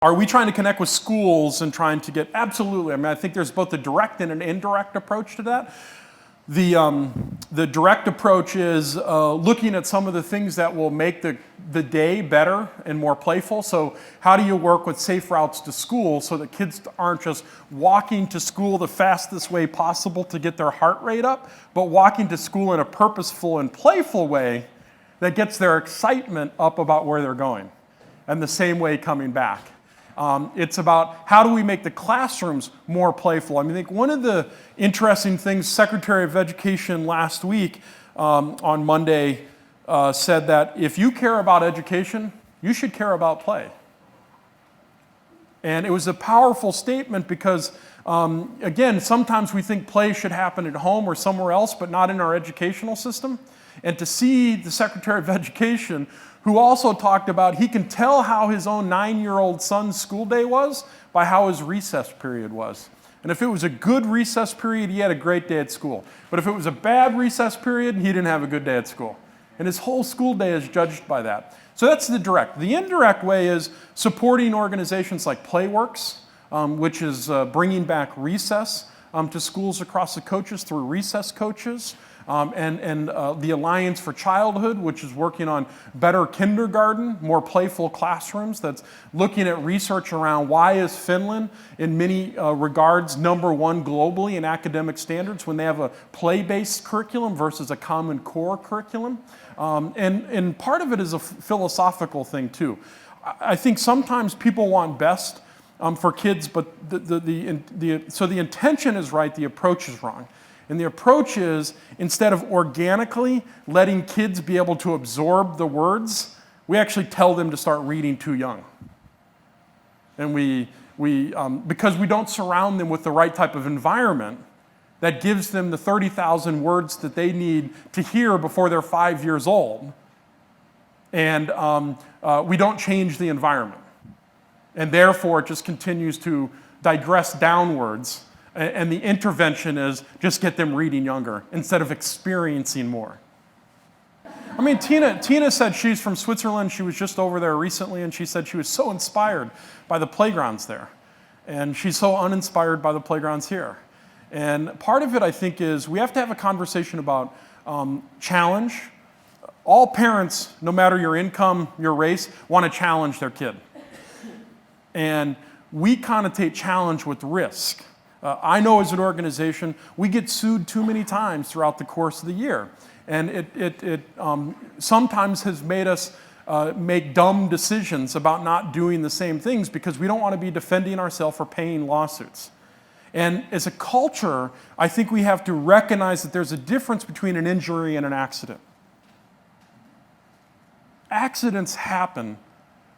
Are we trying to connect with schools and trying to get, absolutely. I mean, I think there's both a direct and an indirect approach to that. The direct approach is looking at some of the things that will make the day better and more playful. So how do you work with safe routes to school so that kids aren't just walking to school the fastest way possible to get their heart rate up, but walking to school in a purposeful and playful way that gets their excitement up about where they're going, and the same way coming back. It's about how do we make the classrooms more playful. I mean, I think one of the interesting things, Secretary of Education last week on Monday said that if you care about education, you should care about play. And it was a powerful statement because, again, sometimes we think play should happen at home or somewhere else, but not in our educational system. And to see the Secretary of Education, who also talked about he can tell how his own 9-year-old son's school day was by how his recess period was. And if it was a good recess period, he had a great day at school. But if it was a bad recess period, he didn't have a good day at school. And his whole school day is judged by that. So that's the direct. The indirect way is supporting organizations like Playworks, which is bringing back recess to schools across the coaches through recess coaches. And the Alliance for Childhood, which is working on better kindergarten, more playful classrooms, that's looking at research around why is Finland, in many regards, #1 globally in academic standards when they have a play-based curriculum versus a Common Core curriculum. And part of it is a philosophical thing, too. I think sometimes people want best for kids, but so the intention is right, the approach is wrong. And the approach is, instead of organically letting kids be able to absorb the words, we actually tell them to start reading too young. And because we don't surround them with the right type of environment that gives them the 30,000 words that they need to hear before they're 5 years old. And we don't change the environment. And therefore, it just continues to digress downwards. And the intervention is just get them reading younger instead of experiencing more. I mean, Tina said she's from Switzerland. She was just over there recently, and she said she was so inspired by the playgrounds there. And she's so uninspired by the playgrounds here. And part of it, I think, is we have to have a conversation about challenge. All parents, no matter your income, your race, want to challenge their kid. And we connotate challenge with risk. I know as an organization, we get sued too many times throughout the course of the year. And it sometimes has made us make dumb decisions about not doing the same things because we don't want to be defending ourselves or paying lawsuits. And as a culture, I think we have to recognize that there's a difference between an injury and an accident. Accidents happen,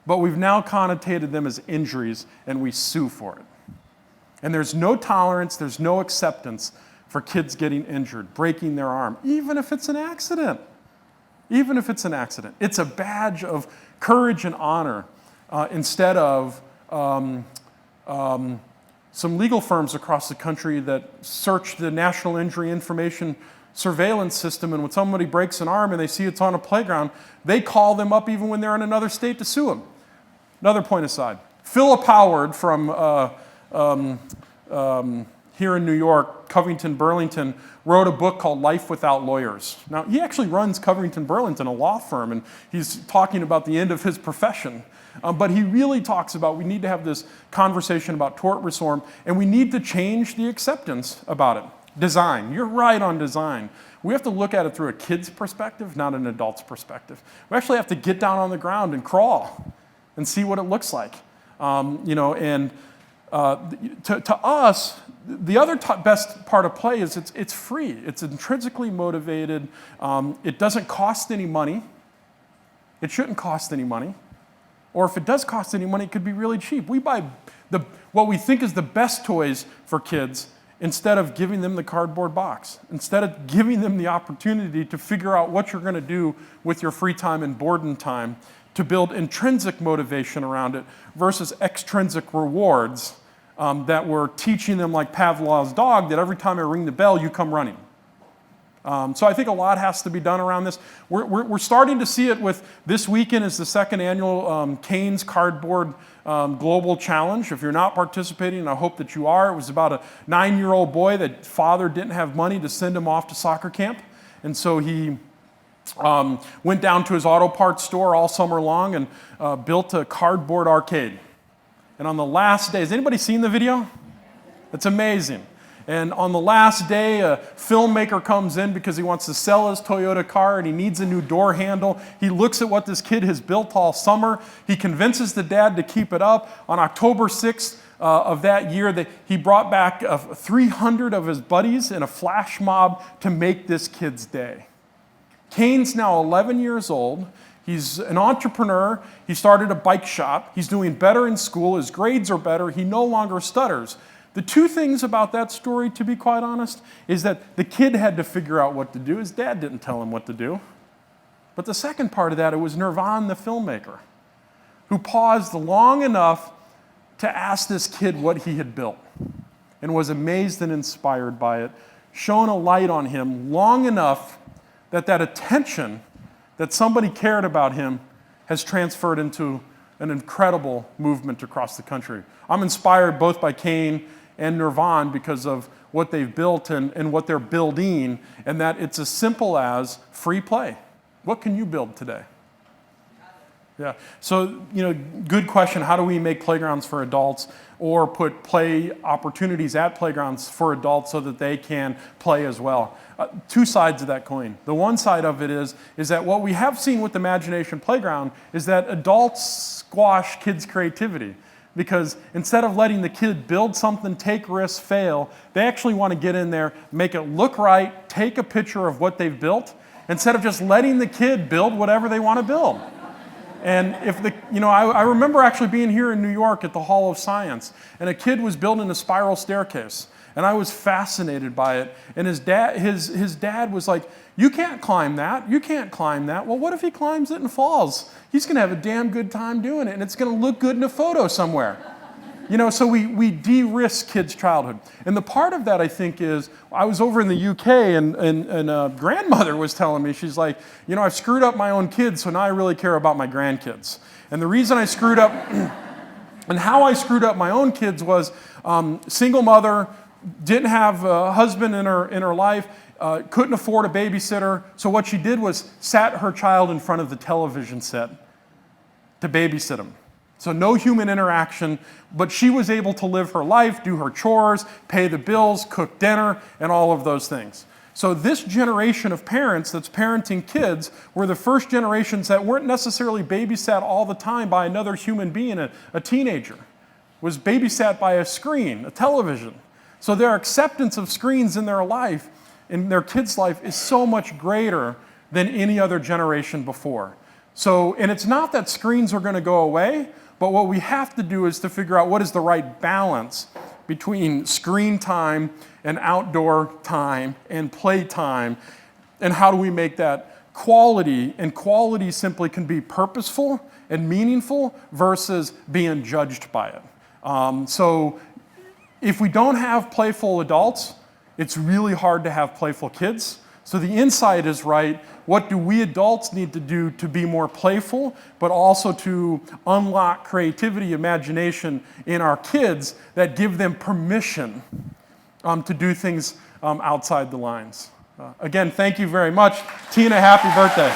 but we've now connotated them as injuries, and we sue for it. And there's no tolerance, there's no acceptance for kids getting injured, breaking their arm, even if it's an accident. Even if it's an accident. It's a badge of courage and honor instead of some legal firms across the country that search the National Injury Information Surveillance System, and when somebody breaks an arm and they see it's on a playground, they call them up even when they're in another state to sue them. Another point aside. Philip Howard from here in New York, Covington Burlington, wrote a book called Life Without Lawyers. Now, he actually runs Covington Burlington, a law firm, and he's talking about the end of his profession. But he really talks about we need to have this conversation about tort reform, and we need to change the acceptance about it. Design. You're right on design. We have to look at it through a kid's perspective, not an adult's perspective. We actually have to get down on the ground and crawl and see what it looks like. To us, the other best part of play is it's free. It's intrinsically motivated. It doesn't cost any money. It shouldn't cost any money. Or if it does cost any money, it could be really cheap. We buy what we think is the best toys for kids instead of giving them the cardboard box, instead of giving them the opportunity to figure out what you're going to do with your free time and boredom time, to build intrinsic motivation around it versus extrinsic rewards that we're teaching them like Pavlov's dog, that every time I ring the bell, you come running. So I think a lot has to be done around this. We're starting to see it with this weekend is the second annual Canes Cardboard Global Challenge. If you're not participating, I hope that you are. It was about a 9-year-old boy that father didn't have money to send him off to soccer camp. And so he went down to his auto parts store all summer long and built a cardboard arcade. And on the last day, has anybody seen the video? It's amazing. And on the last day, a filmmaker comes in because he wants to sell his Toyota car and he needs a new door handle. He looks at what this kid has built all summer. He convinces the dad to keep it up. On October 6th of that year, he brought back 300 of his buddies in a flash mob to make this kid's day. Kane's now 11 years old. He's an entrepreneur. He started a bike shop. He's doing better in school. His grades are better. He no longer stutters. The two things about that story, to be quite honest, is that the kid had to figure out what to do. His dad didn't tell him what to do. But the second part of that, it was Nirvan, the filmmaker, who paused long enough to ask this kid what he had built and was amazed and inspired by it, shone a light on him long enough that attention that somebody cared about him has transferred into an incredible movement across the country. I'm inspired both by Kane and Nirvan because of what they've built and what they're building, and that it's as simple as free play. What can you build today? Yeah, so, good question. How do we make playgrounds for adults or put play opportunities at playgrounds for adults so that they can play as well? Two sides of that coin. The one side of it is that what we have seen with Imagination Playground is that adults squash kids' creativity. Because instead of letting the kid build something, take risks, fail, they actually want to get in there, make it look right, take a picture of what they've built, instead of just letting the kid build whatever they want to build. And I remember actually being here in New York at the Hall of Science, and a kid was building a spiral staircase, and I was fascinated by it. And his dad was like, "You can't climb that. You can't climb that." Well, what if he climbs it and falls? He's going to have a damn good time doing it, and it's going to look good in a photo somewhere. So we de-risk kids' childhood. And the part of that, I think, is I was over in the UK, and a grandmother was telling me, she's like, I've screwed up my own kids, so now I really care about my grandkids. And the reason I screwed up, and how I screwed up my own kids was single mother, didn't have a husband in her life, couldn't afford a babysitter, so what she did was sat her child in front of the television set to babysit him. So no human interaction, but she was able to live her life, do her chores, pay the bills, cook dinner, and all of those things. So this generation of parents that's parenting kids were the first generations that weren't necessarily babysat all the time by another human being, a teenager. Was babysat by a screen, a television. So their acceptance of screens in their life, in their kids' life, is so much greater than any other generation before. So, and it's not that screens are going to go away, but what we have to do is to figure out what is the right balance between screen time and outdoor time and play time, and how do we make that quality, and quality simply can be purposeful and meaningful versus being judged by it. So if we don't have playful adults, it's really hard to have playful kids. So the insight is right. What do we adults need to do to be more playful, but also to unlock creativity, imagination in our kids that give them permission to do things outside the lines? Again, thank you very much. Tina, happy birthday.